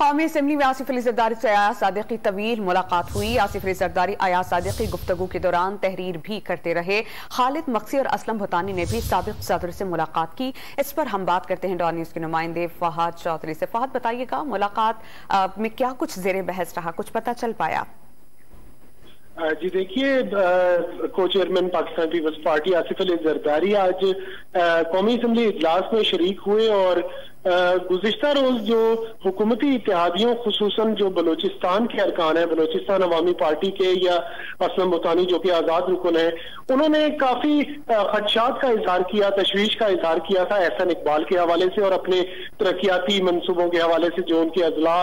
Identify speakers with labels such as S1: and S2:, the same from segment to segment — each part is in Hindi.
S1: कौमी असम्बली में आसिफ अली जरदारी से अयाज सादिक की तवील मुलाकात हुई। आसिफ अली जरदारी अयाज सादिक की गुफ्तगू के दौरान तहरीर भी करते रहे। खालिद मक्सी और असलम भुतानी ने भी साबिक सदर से मुलाकात की। इस पर हम बात करते हैं डॉन न्यूज़ के नुमाइंदे फहद चौधरी से। फहद, बताइएगा मुलाकात में क्या कुछ ज़ेरे बहस रहा, कुछ पता चल पाया?
S2: जी देखिए, को चेयरमैन पाकिस्तान पीपल्स पार्टी आसिफ अली जरदारी आज कौमी असम्बली इजलास में शरीक हुए और गुज़िश्ता रोज जो हुकूमती इत्तेहादियों खुसूसन जो बलूचिस्तान के अरकान है, बलूचिस्तान अवामी पार्टी के या असलम भुतानी जो कि आज़ाद रुकन है, उन्होंने काफी खदशात का इजहार किया, तशवीश का इजहार किया था एहसन इकबाल के हवाले से और अपने तरक्याती मनसूबों के हवाले से। जो उनके अजला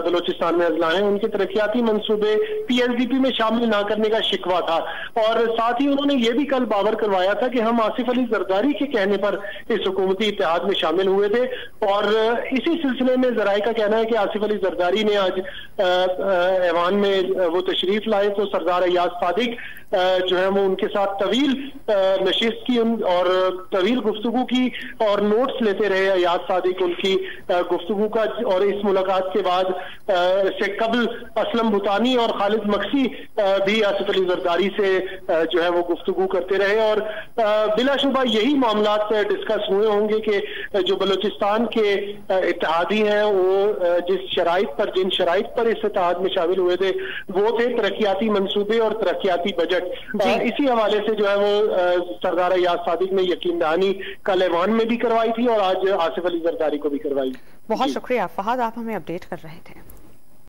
S2: बलूचिस्तान में अजला हैं, उनके तरक्याती मनसूबे PSDP में शामिल ना करने का शिकवा था। और साथ ही उन्होंने ये भी कल बावर करवाया था कि हम आसिफ अली जरदारी के कहने पर इस हुकूमती इत्तेहाद में शामिल हुए थे। और इसी सिलसिले में जराये का कहना है कि आसिफ अली जरदारी ने आज ऐवान में वो तशरीफ लाए तो सरदार अयाज सादिक जो है वो उनके साथ तवील नशिस्त की और तवील गुफ्तगू की और नोट्स लेते रहे अयाज सादिक उनकी गुफ्तगू का। और इस मुलाकात के बाद से कबल असलम भुतानी और खालिद मक्सी भी आसिफ अली जरदारी से जो है वो गुफ्तगू करते रहे। और बिलाशुबा यही मामला डिस्कस हुए होंगे कि जो बलूचिस्तान के इत्तेहादी हैं वो जिन शराइत पर इस इत्तेहाद में शामिल हुए थे वो थे तरक्याती मंसूबे और तरक्याती बजट। इसी हवाले से जो है वो सरदार अयाज सादिक ने यकीन दहानी कल ऐवान में भी करवाई थी और आज आसिफ अली जरदारी को भी करवाई।
S1: बहुत शुक्रिया फहद, आप हमें अपडेट कर रहे थे।